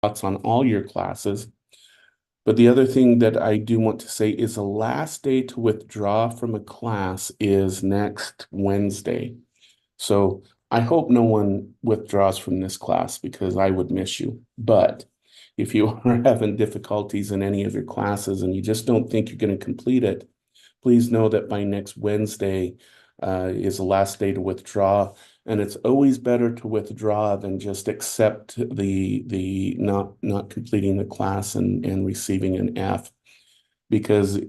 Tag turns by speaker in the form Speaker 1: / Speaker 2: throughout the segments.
Speaker 1: thoughts on all your classes. But the other thing that I do want to say is the last day to withdraw from a class is next Wednesday. So I hope no one withdraws from this class because I would miss you. But if you are having difficulties in any of your classes and you just don't think you're going to complete it, please know that by next Wednesday is the last day to withdraw. And it's always better to withdraw than just accept the not completing the class and receiving an F, because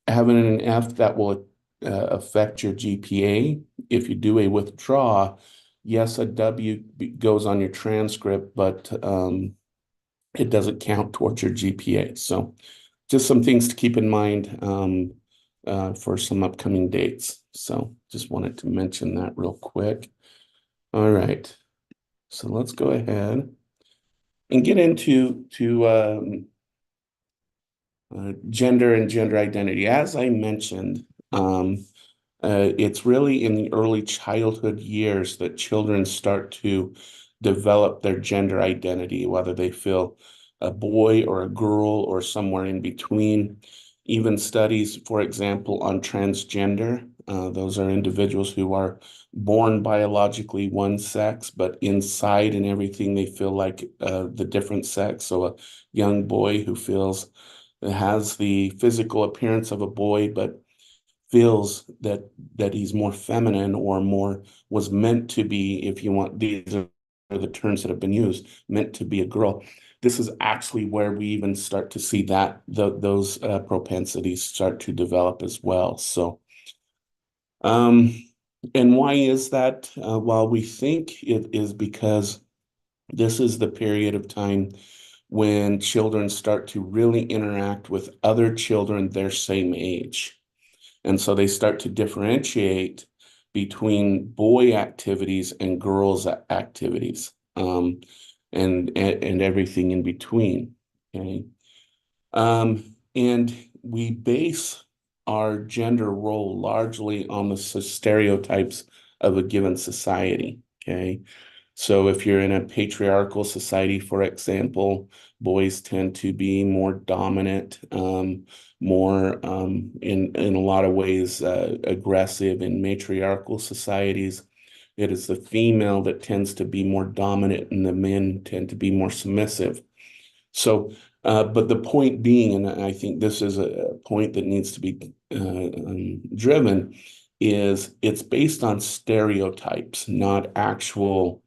Speaker 1: having an F that will affect your GPA. If you do a withdraw, yes, a W goes on your transcript, but it doesn't count towards your GPA. So just some things to keep in mind for some upcoming dates. So just wanted to mention that real quick. All right. So let's go ahead and get into gender and gender identity. As I mentioned, it's really in the early childhood years that children start to develop their gender identity, whether they feel a boy or a girl or somewhere in between. Even studies, for example, on transgender, those are individuals who are born biologically one sex, but inside and everything they feel like the different sex. So a young boy who has the physical appearance of a boy, but feels that he's more feminine or more was meant to be, if you want, these are the terms that have been used, meant to be a girl. This is actually where we even start to see that those propensities start to develop as well. So, um, and why is that? Well, we think it is because this is the period of time when children start to really interact with other children their same age. And so they start to differentiate between boy activities and girls activities, and everything in between. Okay. And we base our gender role largely on the stereotypes of a given society. Okay. So if you're in a patriarchal society, for example, boys tend to be more dominant, more in a lot of ways aggressive. In matriarchal societies, it is the female that tends to be more dominant, and the men tend to be more submissive. So, but the point being, and I think this is a point that needs to be driven, is it's based on stereotypes, not actual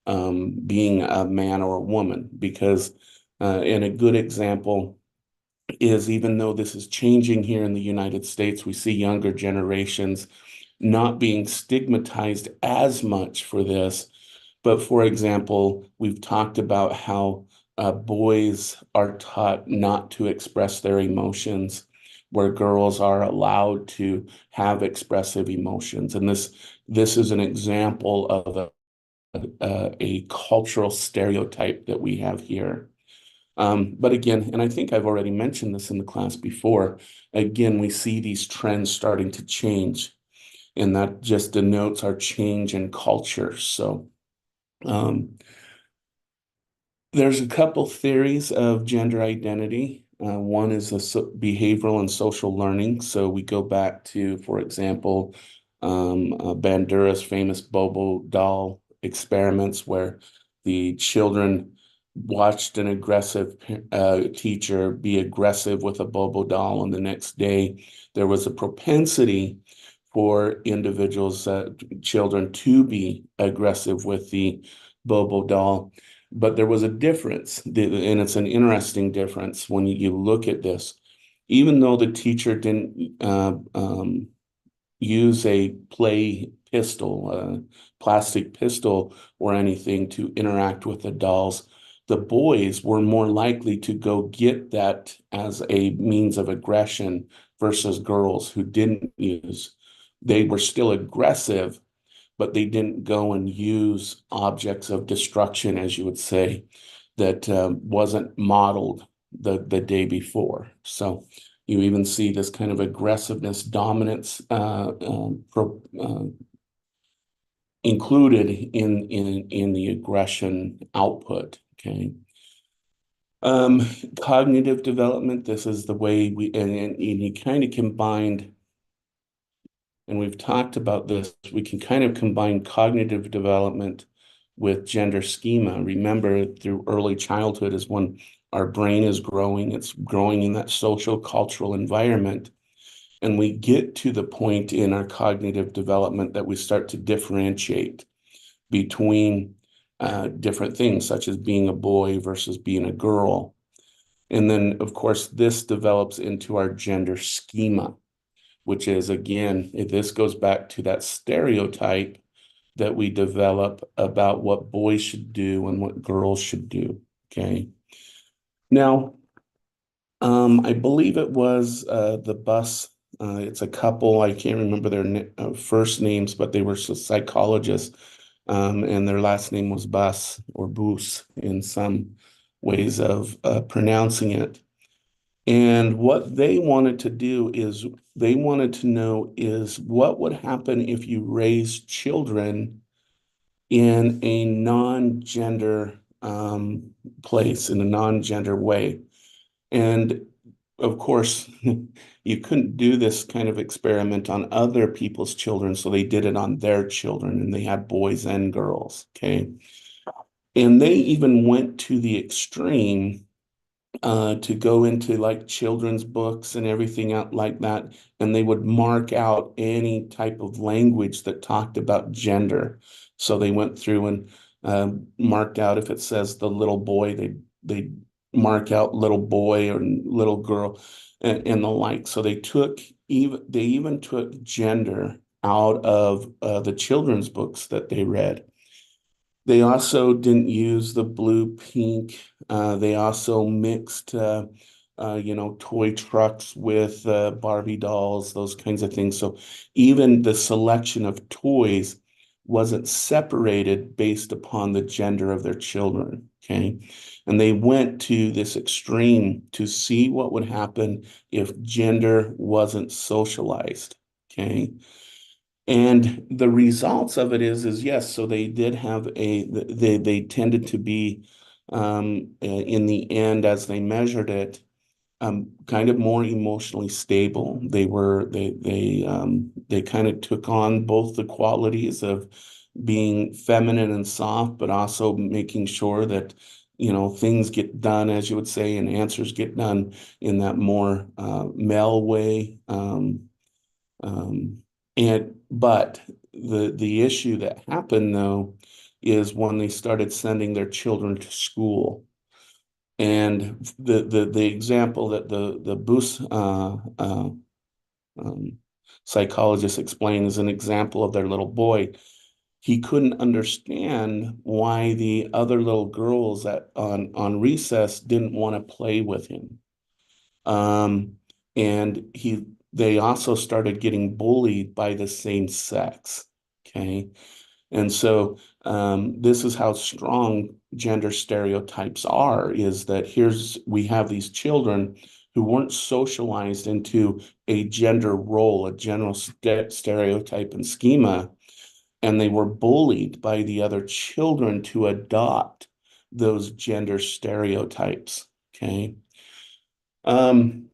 Speaker 1: being a man or a woman. Because, and a good example is, even though this is changing here in the United States, we see younger generations not being stigmatized as much for this. But for example, we've talked about how boys are taught not to express their emotions, where girls are allowed to have expressive emotions. And this is an example of a cultural stereotype that we have here. But again, and I think I've already mentioned this in the class before, again, we see these trends starting to change, and that just denotes our change in culture. So there's a couple theories of gender identity. One is the behavioral and social learning. So we go back to, for example, Bandura's famous Bobo doll experiments, where the children watched an aggressive teacher be aggressive with a Bobo doll, and the next day there was a propensity for individuals, children, to be aggressive with the Bobo doll. But there was a difference, and it's an interesting difference when you look at this. Even though the teacher didn't use a play pistol, a plastic pistol or anything to interact with the dolls, the boys were more likely to go get that as a means of aggression versus girls who didn't use. They were still aggressive, but they didn't go and use objects of destruction, as you would say, that wasn't modeled the day before. So you even see this kind of aggressiveness, dominance included in the aggression output. Okay. Um, Cognitive development, this is the way and you kind of combined, and we've talked about this, we can kind of combine cognitive development with gender schema. Remember, through early childhood is when our brain is growing, it's growing in that social cultural environment. And we get to the point in our cognitive development that we start to differentiate between different things, such as being a boy versus being a girl. And then, of course, this develops into our gender schema, which is, again, this goes back to that stereotype that we develop about what boys should do and what girls should do. Okay. Now, I believe it was the bus. It's a couple. I can't remember their first names, but they were psychologists, and their last name was Bus or Boos in some ways of pronouncing it. And what they wanted to do is they wanted to know is what would happen if you raise children in a non-gender place, in a non-gender way. And of course, you couldn't do this kind of experiment on other people's children, so they did it on their children, and they had boys and girls. Okay. And they even went to the extreme to go into like children's books and everything out like that, and they would mark out any type of language that talked about gender. So they went through and marked out if it says the little boy, they mark out little boy or little girl and the like. So they even took gender out of the children's books that they read. They also didn't use the blue pink. They also mixed, toy trucks with Barbie dolls, those kinds of things. So even the selection of toys wasn't separated based upon the gender of their children. Okay. And they went to this extreme to see what would happen if gender wasn't socialized. Okay. And the results of it is yes, so they did have they tended to be in the end as they measured it kind of more emotionally stable. They kind of took on both the qualities of being feminine and soft, but also making sure that things get done, as you would say, and answers get done in that more male way. Um, but the issue that happened though is when they started sending their children to school. And the example that the Booth um, psychologist explained is an example of their little boy. He couldn't understand why the other little girls on recess didn't want to play with him. Um, and they also started getting bullied by the same sex. Okay. And so this is how strong gender stereotypes are, is that we have these children who weren't socialized into a gender role, a general stereotype and schema, and they were bullied by the other children to adopt those gender stereotypes. Okay. Um,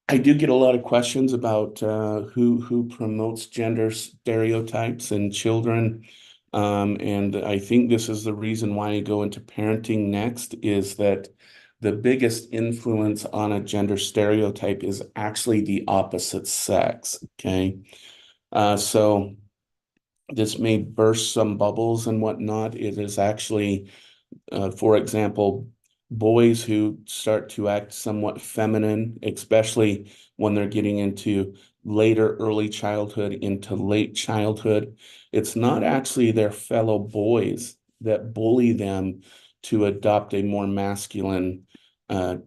Speaker 1: I do get a lot of questions about who promotes gender stereotypes in children. And I think this is the reason why I go into parenting next, is that the biggest influence on a gender stereotype is actually the opposite sex. Okay. So this may burst some bubbles and whatnot. It is actually for example, boys who start to act somewhat feminine, especially when they're getting into later early childhood into late childhood, it's not actually their fellow boys that bully them to adopt a more masculine uh,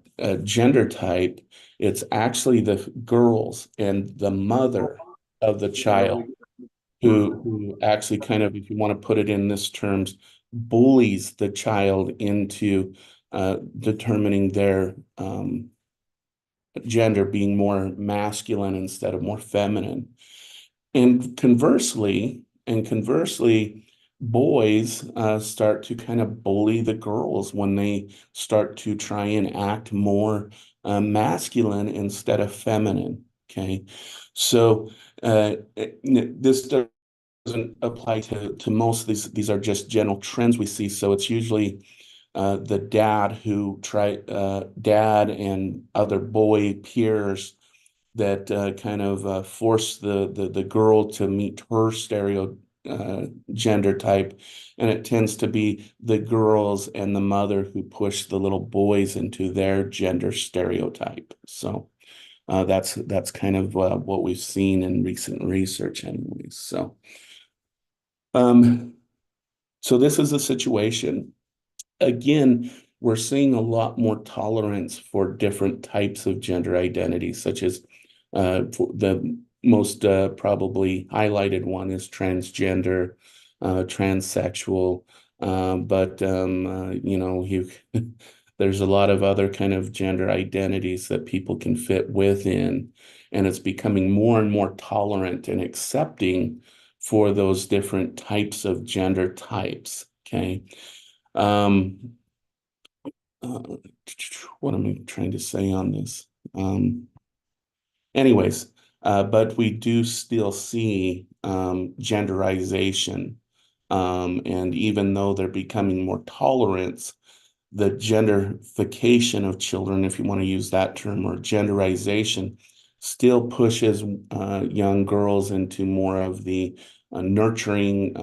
Speaker 1: gender type. It's actually the girls and the mother of the child who actually kind of, if you want to put it in this terms, bullies the child into determining their gender being more masculine instead of more feminine. And conversely, boys start to kind of bully the girls when they start to try and act more masculine instead of feminine. Okay, so this doesn't apply to most of these. These are just general trends we see. So it's usually the dad and other boy peers that kind of force the girl to meet her gender type, and it tends to be the girls and the mother who push the little boys into their gender stereotype. So that's kind of what we've seen in recent research, anyways. Um, so this is a situation. Again, we're seeing a lot more tolerance for different types of gender identity, such as for the most probably highlighted one is transgender, transsexual, but you know, there's a lot of other kind of gender identities that people can fit within, and it's becoming more and more tolerant and accepting for those different types of gender types. Okay. Um, uh, what am I trying to say on this? Anyways, but we do still see genderization. And even though they're becoming more tolerant, the genderification of children, if you want to use that term, or genderization, still pushes young girls into more of the nurturing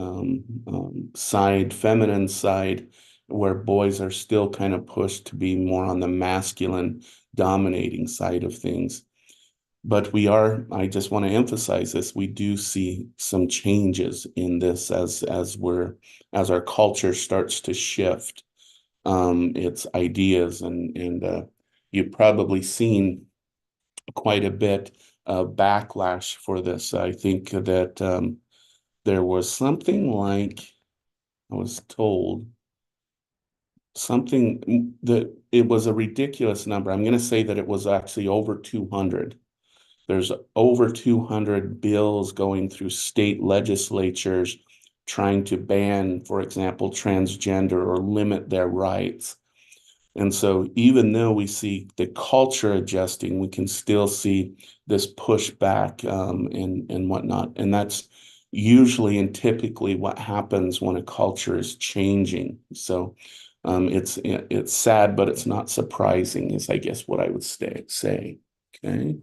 Speaker 1: side, feminine side, where boys are still kind of pushed to be more on the masculine dominating side of things. But I just want to emphasize this, we do see some changes in this as our culture starts to shift its ideas, and you've probably seen quite a bit of backlash for this. I think that there was something like, I was told something that it was a ridiculous number. I'm going to say that it was actually over 200. There's over 200 bills going through state legislatures trying to ban, for example, transgender or limit their rights. And so even though we see the culture adjusting, we can still see this pushback and whatnot. And that's usually and typically what happens when a culture is changing. So it's sad, but it's not surprising, is I guess what I would say. Okay.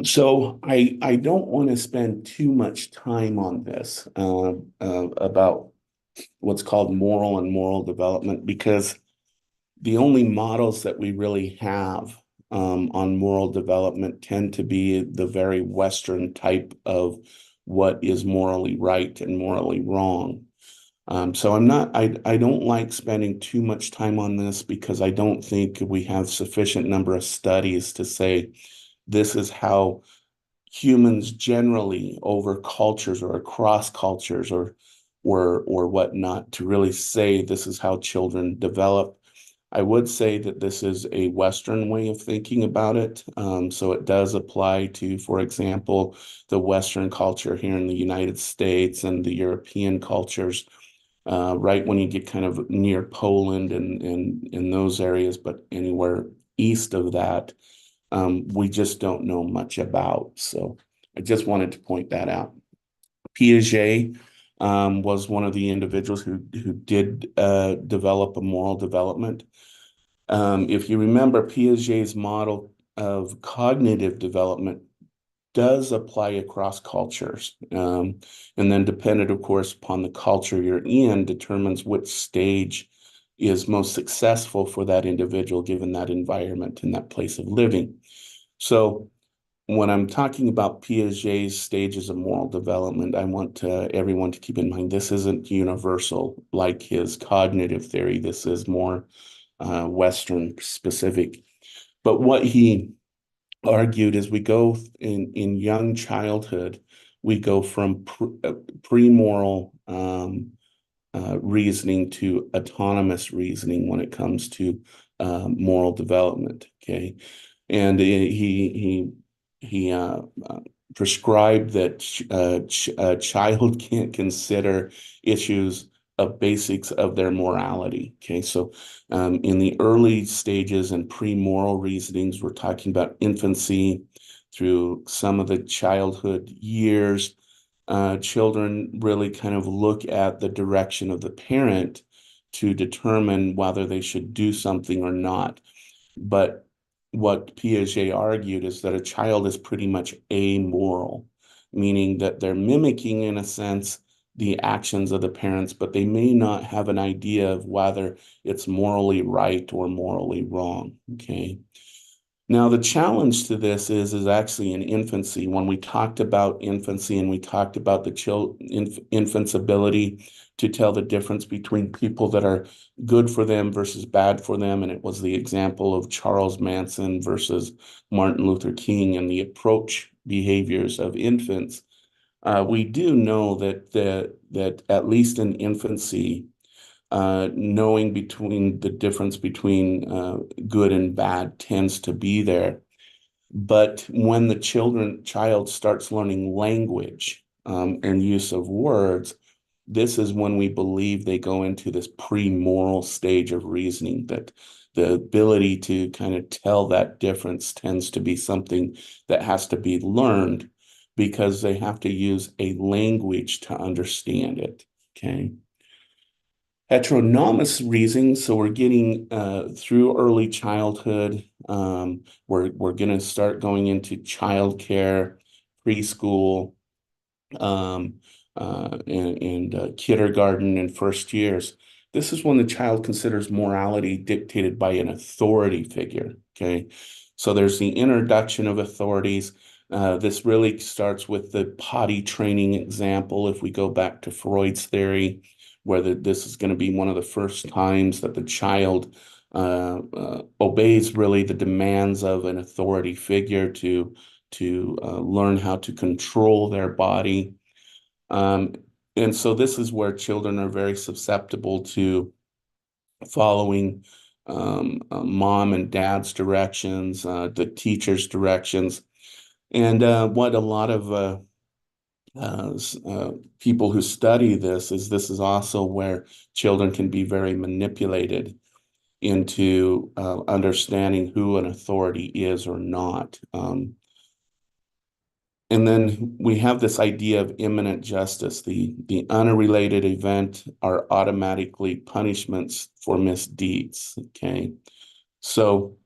Speaker 1: So I don't want to spend too much time on this about what's called moral and moral development, because the only models that we really have on moral development tend to be the very Western type of what is morally right and morally wrong. So I don't like spending too much time on this, because I don't think we have sufficient number of studies to say this is how humans generally over cultures or across cultures or whatnot to really say this is how children develop. I would say that this is a Western way of thinking about it. So it does apply to, for example, the Western culture here in the United States and the European cultures, right when you get kind of near Poland and in those areas, but anywhere east of that, we just don't know much about. So I just wanted to point that out. Piaget was one of the individuals who did develop a moral development. If you remember, Piaget's model of cognitive development does apply across cultures. And then dependent, of course, upon the culture you're in, determines which stage is most successful for that individual given that environment and that place of living. So when I'm talking about Piaget's stages of moral development, I want everyone to keep in mind this isn't universal like his cognitive theory. This is more Western specific. But what he argued is we go in young childhood, we go from pre-moral reasoning to autonomous reasoning when it comes to moral development. Okay, and he prescribed that a child can't consider issues of basics of their morality. Okay, so in the early stages and pre-moral reasonings, we're talking about infancy through some of the childhood years. Children really kind of look at the direction of the parent to determine whether they should do something or not. But what Piaget argued is that a child is pretty much amoral, meaning that they're mimicking, in a sense, the actions of the parents, but they may not have an idea of whether it's morally right or morally wrong. Okay. Now, the challenge to this is actually in infancy. When we talked about infancy and we talked about the infant's ability to tell the difference between people that are good for them versus bad for them, and it was the example of Charles Manson versus Martin Luther King and the approach behaviors of infants. We do know that at least in infancy, knowing between the difference between good and bad tends to be there. But when the child starts learning language and use of words, this is when we believe they go into this pre-moral stage of reasoning, that the ability to kind of tell that difference tends to be something that has to be learned because they have to use a language to understand it. Okay. Heteronomous reasoning, so we're getting through early childhood. We're going to start going into childcare, preschool, um, and kindergarten and first years. This is when the child considers morality dictated by an authority figure. Okay, so there's the introduction of authorities. This really starts with the potty training example. If we go back to Freud's theory, where this is going to be one of the first times that the child obeys really the demands of an authority figure to learn how to control their body. And so this is where children are very susceptible to following mom and dad's directions, the teacher's directions. And what a lot of people who study this is also where children can be very manipulated into understanding who an authority is or not. And then we have this idea of imminent justice. The unrelated event are automatically punishments for misdeeds. Okay. So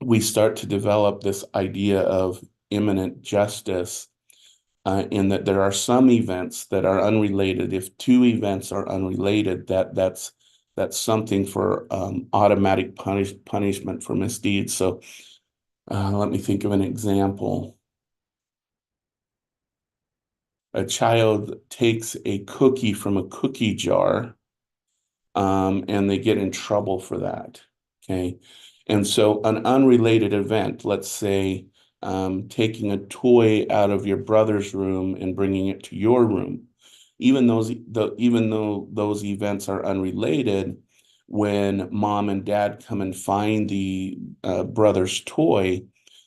Speaker 1: we start to develop this idea of imminent justice in that there are some events that are unrelated. If two events are unrelated, that's something for automatic punishment for misdeeds. So let me think of an example. A child takes a cookie from a cookie jar, and they get in trouble for that. Okay. And so an unrelated event, let's say taking a toy out of your brother's room and bringing it to your room, even though those events are unrelated, when mom and dad come and find the brother's toy,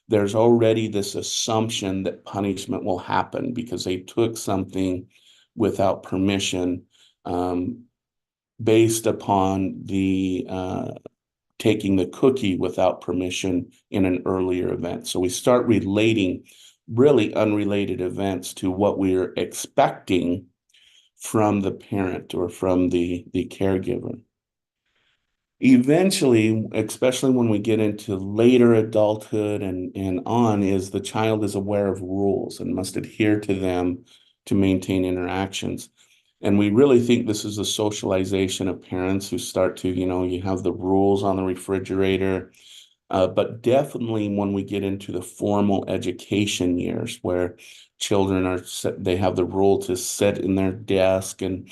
Speaker 1: there's already this assumption that punishment will happen because they took something without permission, based upon the taking the cookie without permission in an earlier event. So we start relating really unrelated events to what we're expecting from the parent or from the caregiver. Eventually, especially when we get into later adulthood and on, is the child is aware of rules and must adhere to them to maintain interactions. And we really think this is a socialization of parents who start to, you have the rules on the refrigerator. But definitely when we get into the formal education years where children they have the rule to sit in their desk and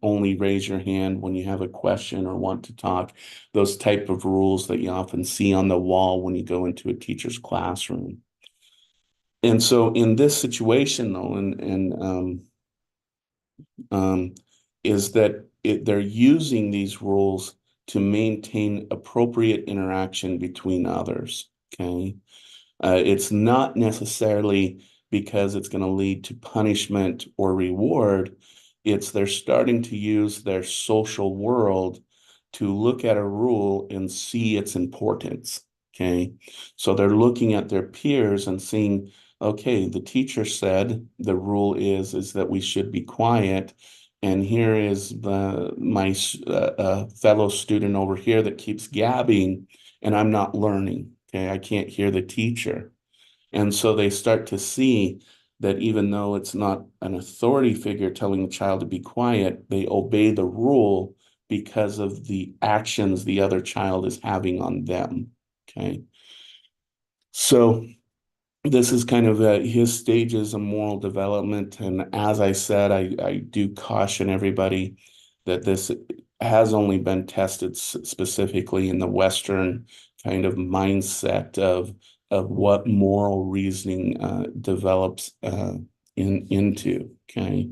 Speaker 1: only raise your hand when you have a question or want to talk, those type of rules that you often see on the wall when you go into a teacher's classroom. And so in this situation though, is that they're using these rules to maintain appropriate interaction between others. Okay. It's not necessarily because it's going to lead to punishment or reward. It's they're starting to use their social world to look at a rule and see its importance. Okay. So they're looking at their peers and seeing, okay, the teacher said the rule is that we should be quiet. And here is my fellow student over here that keeps gabbing, and I'm not learning. Okay, I can't hear the teacher. And so they start to see that even though it's not an authority figure telling the child to be quiet, they obey the rule because of the actions the other child is having on them. Okay. So this is kind of his stages of moral development. And as I said, I do caution everybody that this has only been tested specifically in the Western kind of mindset of what moral reasoning develops into. Okay.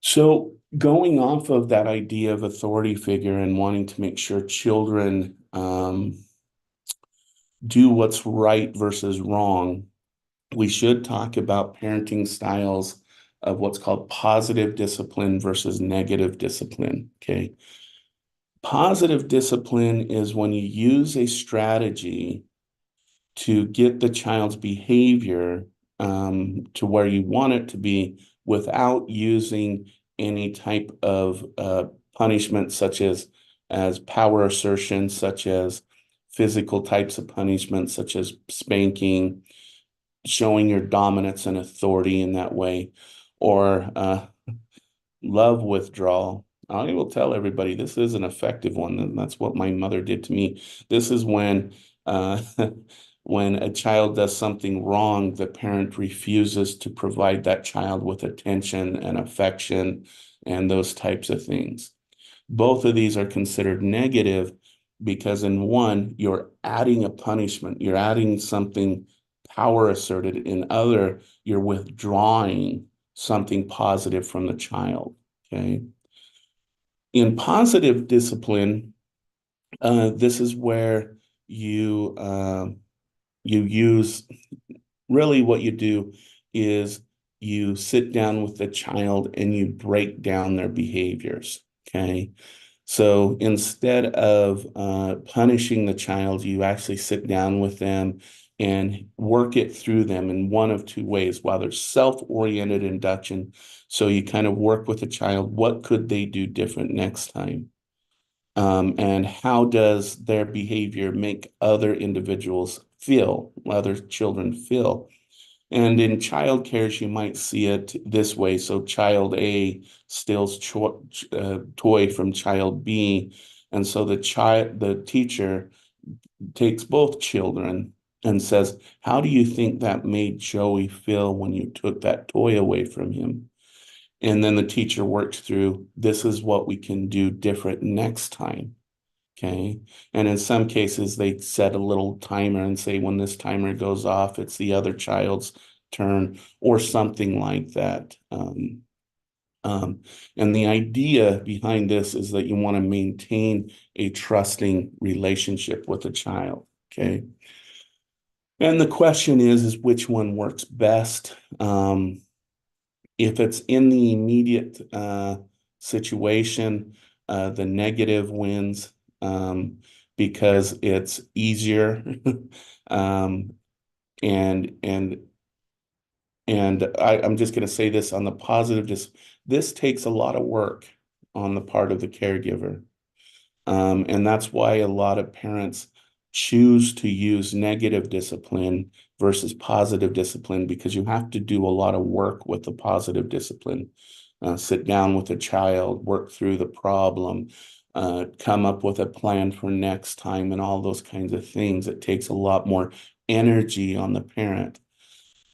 Speaker 1: So going off of that idea of authority figure and wanting to make sure children do what's right versus wrong, we should talk about parenting styles of what's called positive discipline versus negative discipline. Okay. Positive discipline is when you use a strategy to get the child's behavior to where you want it to be without using any type of punishment, such as power assertion, such as physical types of punishment, such as spanking, showing your dominance and authority in that way, or love withdrawal. I will tell everybody this is an effective one, and that's what my mother did to me. This is when uh, when a child does something wrong, the parent refuses to provide that child with attention and affection and those types of things. Both of these are considered negative because in one, you're adding a punishment, you're adding something power asserted. In other, you're withdrawing something positive from the child. Okay. In positive discipline, this is where you use really what you do is you sit down with the child and you break down their behaviors. Okay. So instead of punishing the child, you actually sit down with them and work it through them in one of two ways. While there's self-oriented induction, so you kind of work with the child, what could they do different next time? And how does their behavior make other individuals feel, other children feel? And in child cares, you might see it this way. So child A steals toy from child B. And so the teacher takes both children and says, how do you think that made Joey feel when you took that toy away from him? And then the teacher works through, this is what we can do different next time. Okay. And in some cases, they set a little timer and say, when this timer goes off, it's the other child's turn or something like that. Um, and the idea behind this is that you want to maintain a trusting relationship with a child. Okay. And the question is which one works best? If it's in the immediate situation, the negative wins because it's easier. um, and and I'm just going to say this on the positive, just this takes a lot of work on the part of the caregiver. And that's why a lot of parents choose to use negative discipline versus positive discipline because you have to do a lot of work with the positive discipline. Sit down with a child, work through the problem, come up with a plan for next time, and all those kinds of things. It takes a lot more energy on the parent.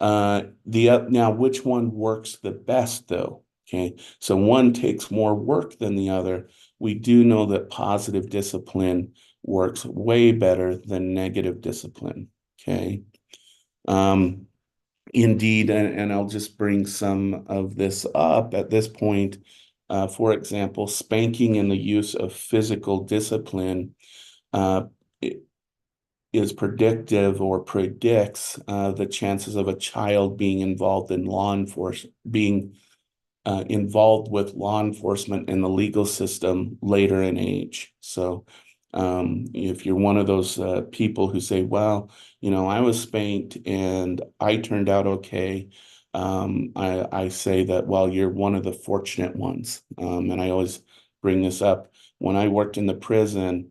Speaker 1: Now, which one works the best though? Okay, so one takes more work than the other. We do know that positive discipline works way better than negative discipline. Okay. Um, Indeed, and I'll just bring some of this up at this point. For example, spanking and the use of physical discipline uh, is predictive or predicts the chances of a child being involved in law enforcement, being involved with law enforcement and the legal system later in age. So, if you're one of those people who say, well, I was spanked and I turned out okay, I say that, well, you're one of the fortunate ones. And I always bring this up. When I worked in the prison,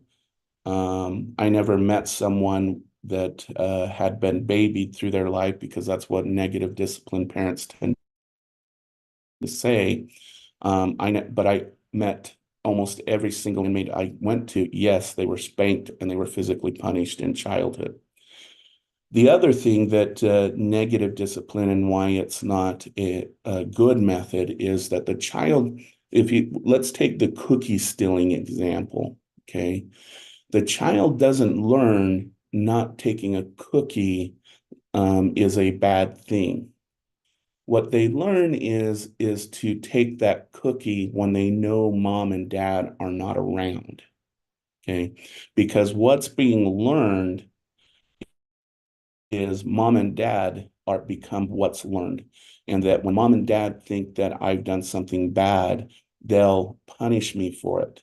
Speaker 1: I never met someone that had been babied through their life, because that's what negative discipline parents tend to say. But I met almost every single inmate I went to. Yes, they were spanked and they were physically punished in childhood. The other thing that negative discipline and why it's not a good method is that the child, let's take the cookie stealing example, okay? The child doesn't learn not taking a cookie is a bad thing. What they learn is to take that cookie when they know mom and dad are not around. Okay. Because what's being learned is mom and dad are become what's learned. And that when mom and dad think that I've done something bad, they'll punish me for it.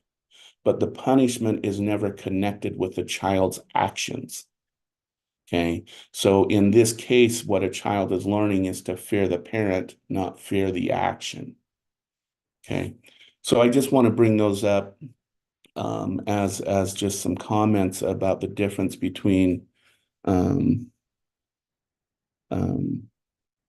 Speaker 1: But the punishment is never connected with the child's actions. Okay. So in this case, what a child is learning is to fear the parent, not fear the action. Okay. So I just want to bring those up as just some comments about the difference between um, um,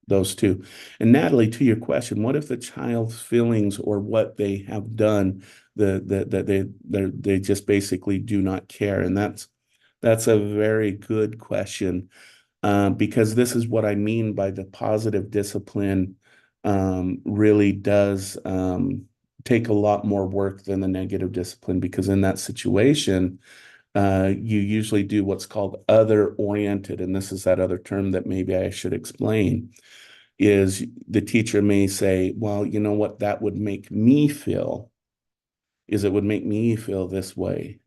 Speaker 1: those two. And Natalie, to your question, what if the child's feelings or what they have done, that they just basically do not care? And that's a very good question, because this is what I mean by the positive discipline really does take a lot more work than the negative discipline, because in that situation, you usually do what's called other oriented. And this is that other term that maybe I should explain, is the teacher may say, well, you know what, that would make me feel, is it would make me feel this way.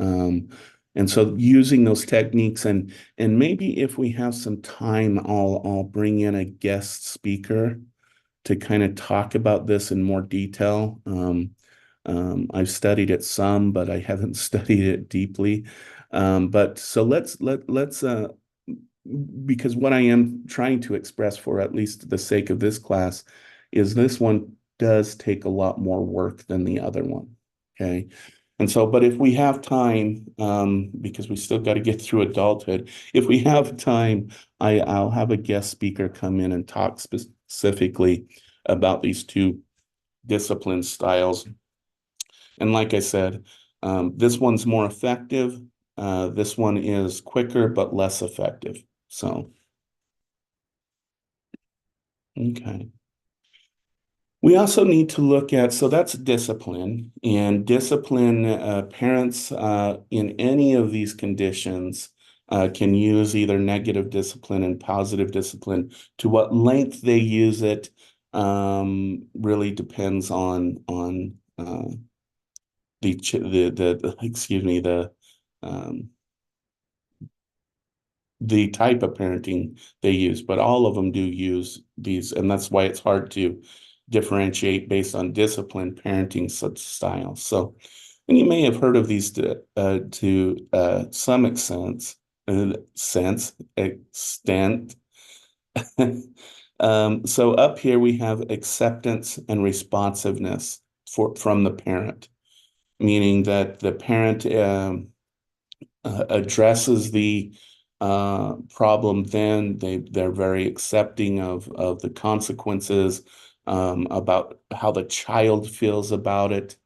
Speaker 1: Um, and so using those techniques, and maybe if we have some time, I'll bring in a guest speaker to kind of talk about this in more detail. I've studied it some, but I haven't studied it deeply. But so let's because what I am trying to express, for at least the sake of this class, is this one does take a lot more work than the other one. Okay. And so, but if we have time, because we still got to get through adulthood, if we have time, I'll have a guest speaker come in and talk specifically about these two discipline styles. And like I said, this one's more effective. This one is quicker but less effective. So, okay. We also need to look at, so that's discipline, and discipline, parents in any of these conditions can use either negative discipline and positive discipline. To what length they use it really depends on excuse me, um, the type of parenting they use, but all of them do use these, and that's why it's hard to differentiate based on discipline parenting such styles. So, and you may have heard of these to some extent. So up here we have acceptance and responsiveness from the parent, meaning that the parent addresses the problem, then they're very accepting of the consequences, about how the child feels about it.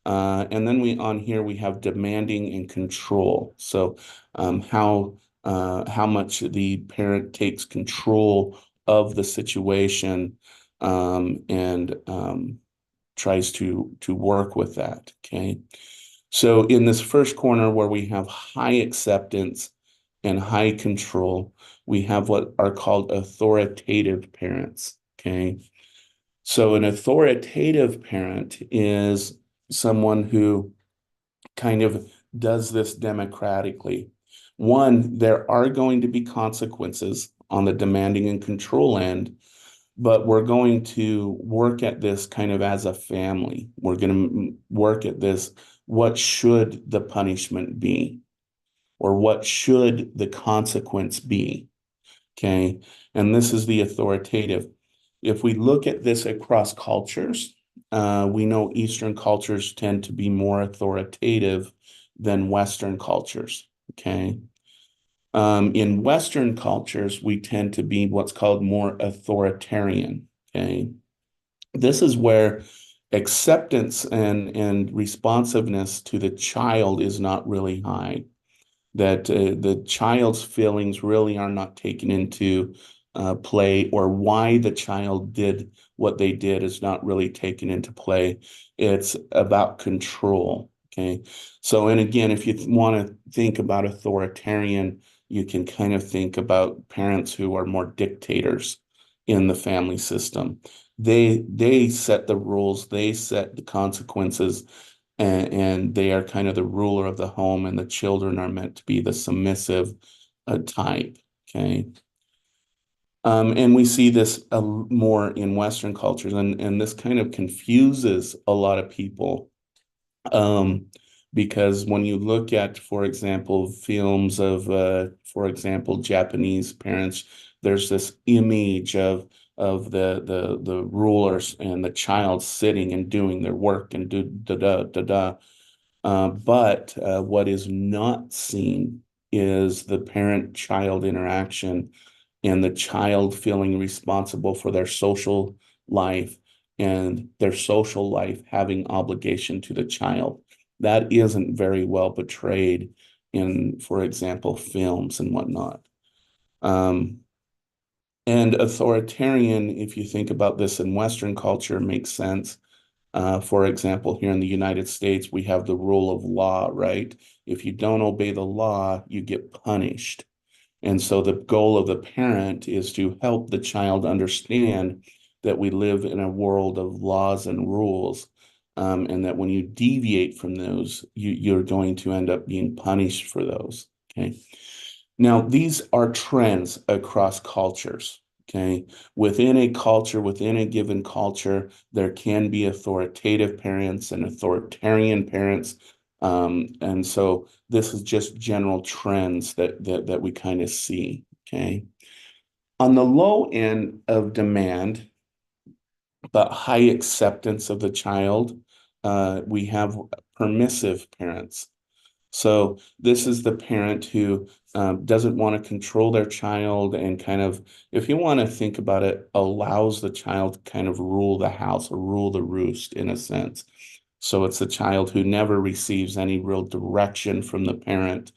Speaker 1: And then on here we have demanding and control. So how much the parent takes control of the situation, and tries to work with that. Okay. So in this first corner where we have high acceptance, and high control. We have what are called authoritative parents. Okay. So an authoritative parent is someone who kind of does this democratically. One, there are going to be consequences on the demanding and control end, but we're going to work at this kind of as a family. We're going to work at this. What should the punishment be? Or what should the consequence be? Okay. And this is the authoritative. If we look at this across cultures, we know Eastern cultures tend to be more authoritative than Western cultures. Okay. In Western cultures, we tend to be what's called more authoritarian. Okay. This is where acceptance and responsiveness to the child is not really high, that the child's feelings really are not taken into play, or why the child did what they did is not really taken into play. It's about control. Okay. So, and again, if you want to think about authoritarian, you can kind of think about parents who are more dictators in the family system. They set the rules, they set the consequences, and they are kind of the ruler of the home, and the children are meant to be the submissive type. Okay. And we see this more in Western cultures, and this kind of confuses a lot of people. Um, because when you look at, for example, films of, for example, Japanese parents, there's this image of the rulers and the child sitting and doing their work and do da da da da. But what is not seen is the parent-child interaction and the child feeling responsible for their social life and their social life having obligation to the child. That isn't very well portrayed in, for example, films and whatnot. Um, and authoritarian, if you think about this in Western culture, makes sense. For example, here in the United States, we have the rule of law, right? If you don't obey the law, you get punished. And so the goal of the parent is to help the child understand that we live in a world of laws and rules, and that when you deviate from those, you're going to end up being punished for those. Okay. Now, these are trends across cultures. Okay. Within a culture, within a given culture, there can be authoritative parents and authoritarian parents. And so this is just general trends that we kind of see. Okay. On the low end of demand, but high acceptance of the child, we have permissive parents. So this is the parent who doesn't want to control their child and kind of, if you want to think about it, allows the child to kind of rule the house or rule the roost in a sense. So it's the child who never receives any real direction from the parent.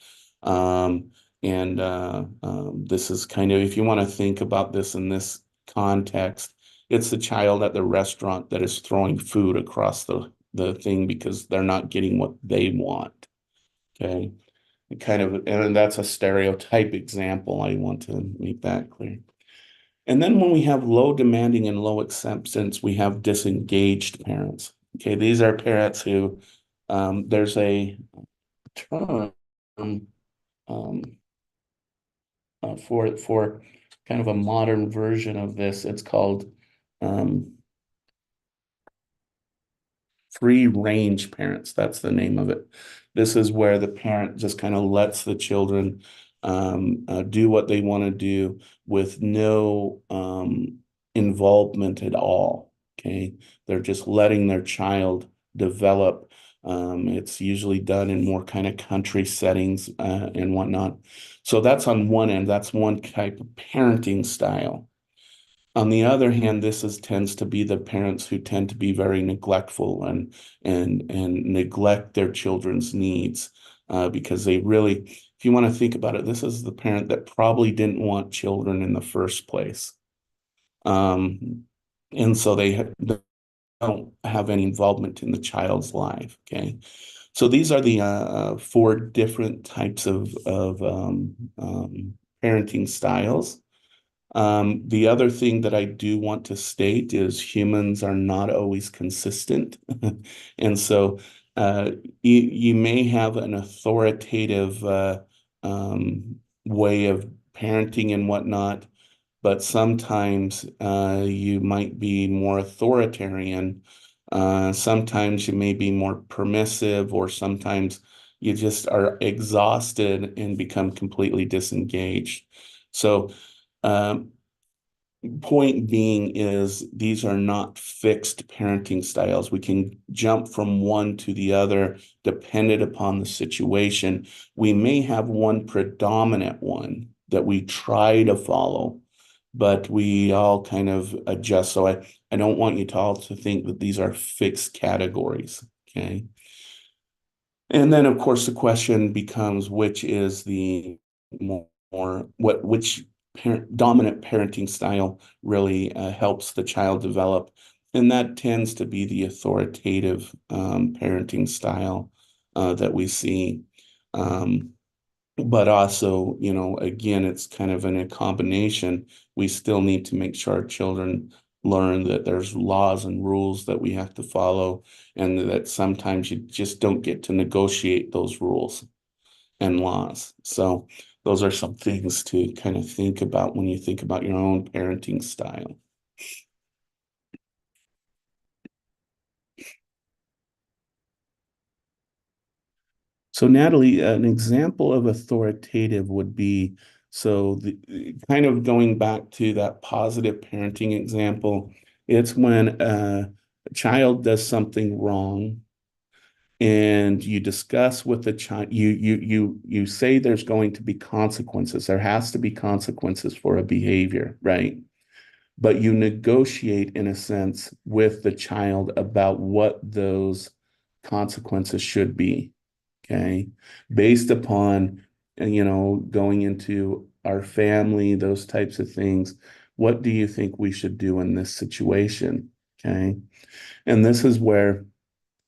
Speaker 1: This is kind of, if you want to think about this in this context, it's the child at the restaurant that is throwing food across the thing because they're not getting what they want. Okay. Kind of, and that's a stereotype example. I want to make that clear. And then when we have low demanding and low acceptance, we have disengaged parents. Okay, these are parents who there's a term um, for kind of a modern version of this. It's called um, free range parents. That's the name of it. This is where the parent just kind of lets the children do what they want to do with no involvement at all. Okay. They're just letting their child develop. It's usually done in more kind of country settings and whatnot. So that's on one end. That's one type of parenting style. On the other hand, this is tends to be the parents who tend to be very neglectful and neglect their children's needs because they really, if you want to think about it, this is the parent that probably didn't want children in the first place. And so they don't have any involvement in the child's life. Okay. So these are the four different types of parenting styles. The other thing that I do want to state is humans are not always consistent. And so you may have an authoritative way of parenting and whatnot, but sometimes you might be more authoritarian. Sometimes you may be more permissive, or sometimes you just are exhausted and become completely disengaged. So, um, point being is these are not fixed parenting styles. We can jump from one to the other dependent upon the situation. We may have one predominant one that we try to follow, but we all kind of adjust. So I don't want you to all to think that these are fixed categories. Okay. And then of course the question becomes which is the which dominant parenting style really helps the child develop, and that tends to be the authoritative parenting style that we see. Um, but also, again, it's kind of in a combination. We still need to make sure our children learn that there's laws and rules that we have to follow, and that sometimes you just don't get to negotiate those rules and laws. So those are some things to kind of think about when you think about your own parenting style. So Natalie, an example of authoritative would be, so kind of going back to that positive parenting example, it's when a child does something wrong and you discuss with the child, you say there's going to be consequences. There has to be consequences for a behavior, right? But you negotiate in a sense with the child about what those consequences should be. Okay. Based upon, going into our family, those types of things. What do you think we should do in this situation? Okay. And this is where,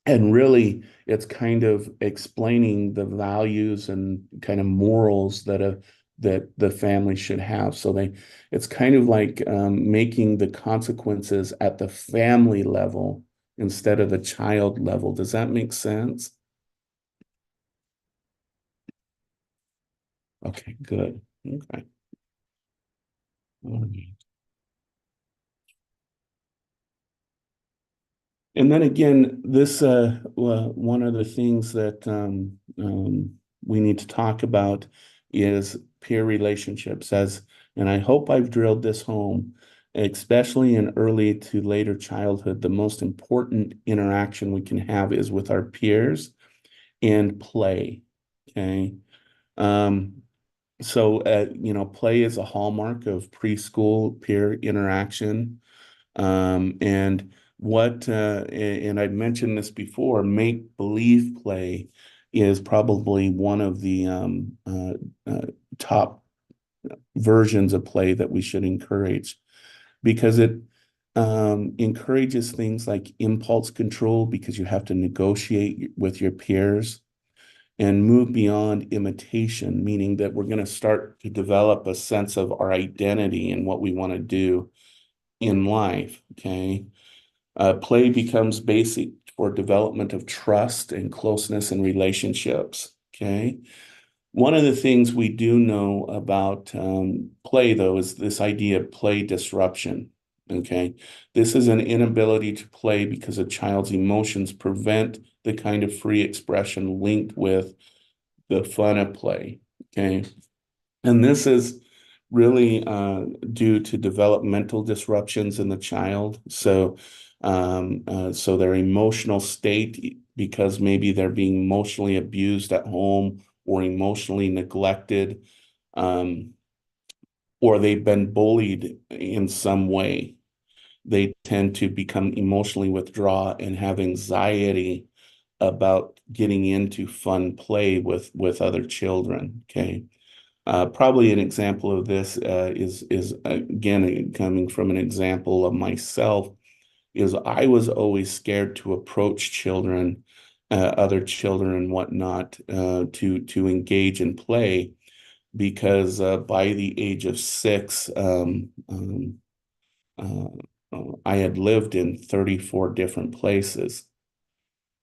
Speaker 1: and really, it's kind of explaining the values and kind of morals that the family should have. So it's kind of like making the consequences at the family level instead of the child level. Does that make sense? Okay, good. Okay. All right. And then again, this one of the things that we need to talk about is peer relationships. And I hope I've drilled this home, especially in early to later childhood. The most important interaction we can have is with our peers and play. Okay. Um, so play is a hallmark of preschool peer interaction. And and I've mentioned this before, make believe play is probably one of the uh, top versions of play that we should encourage, because it encourages things like impulse control, because you have to negotiate with your peers, and move beyond imitation, meaning that we're going to start to develop a sense of our identity and what we want to do in life. Okay. Play becomes basic for development of trust and closeness in relationships. Okay. One of the things we do know about play, though, is this idea of play disruption. Okay. This is an inability to play because a child's emotions prevent the kind of free expression linked with the fun of play. Okay. And this is really due to developmental disruptions in the child. So their emotional state, because maybe they're being emotionally abused at home or emotionally neglected, um, or they've been bullied in some way, they tend to become emotionally withdraw and have anxiety about getting into fun play with other children. Okay. Probably an example of this is again coming from an example of myself, is I was always scared to approach children other children and whatnot to engage and play because by the age of 6, uh, I had lived in 34 different places.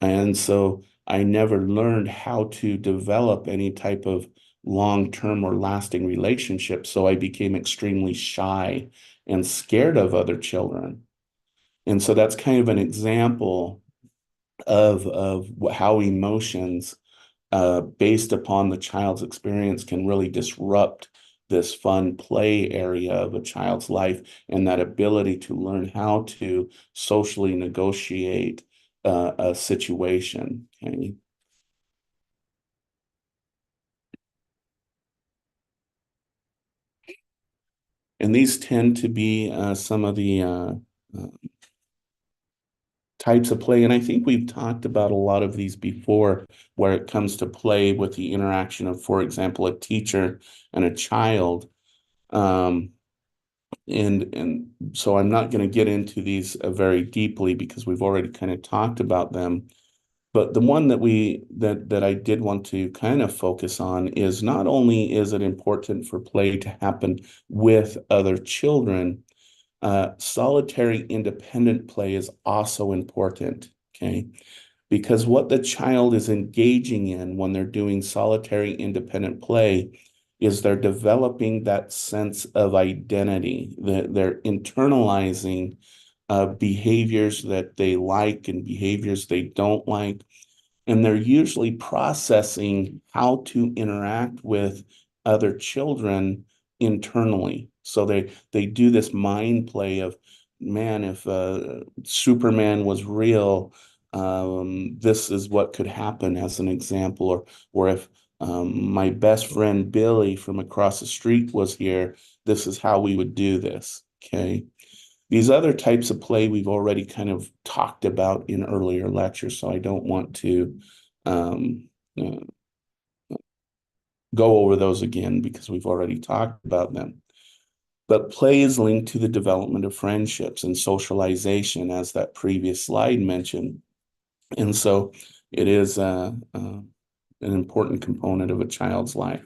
Speaker 1: And so I never learned how to develop any type of long-term or lasting relationship. So I became extremely shy and scared of other children. And so that's kind of an example of how emotions based upon the child's experience can really disrupt this fun play area of a child's life and that ability to learn how to socially negotiate a situation. Okay. And these tend to be some of the uh, types of play. And I think we've talked about a lot of these before, where it comes to play with the interaction of, for example, a teacher and a child. Um, and so I'm not going to get into these very deeply because we've already kind of talked about them. But the one that I did want to kind of focus on is not only is it important for play to happen with other children, solitary independent play is also important. Okay. Because what the child is engaging in when they're doing solitary independent play is they're developing that sense of identity, that they're internalizing behaviors that they like and behaviors they don't like. And they're usually processing how to interact with other children internally. So they do this mind play of, man, if Superman was real, this is what could happen as an example, or if my best friend Billy from across the street was here, this is how we would do this. Okay. These other types of play we've already kind of talked about in earlier lectures, so I don't want to um, uh, go over those again because we've already talked about them. But play is linked to the development of friendships and socialization, as that previous slide mentioned. And so it is an important component of a child's life.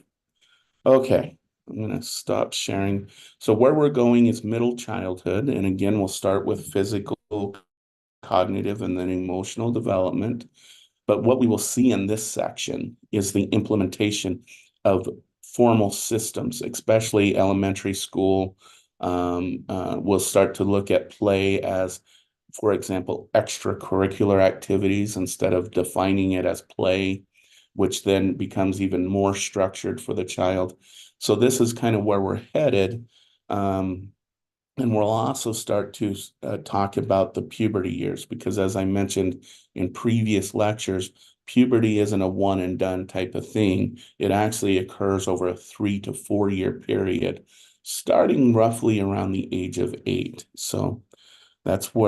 Speaker 1: Okay, I'm going to stop sharing. So where we're going is middle childhood. And again, we'll start with physical, cognitive, and then emotional development. But what we will see in this section is the implementation of formal systems, especially elementary school. We'll start to look at play as, for example, extracurricular activities instead of defining it as play, which then becomes even more structured for the child. So this is kind of where we're headed. And we'll also start to talk about the puberty years, because as I mentioned in previous lectures, puberty isn't a one and done type of thing. It actually occurs over a 3 to 4 year period, starting roughly around the age of 8. So that's where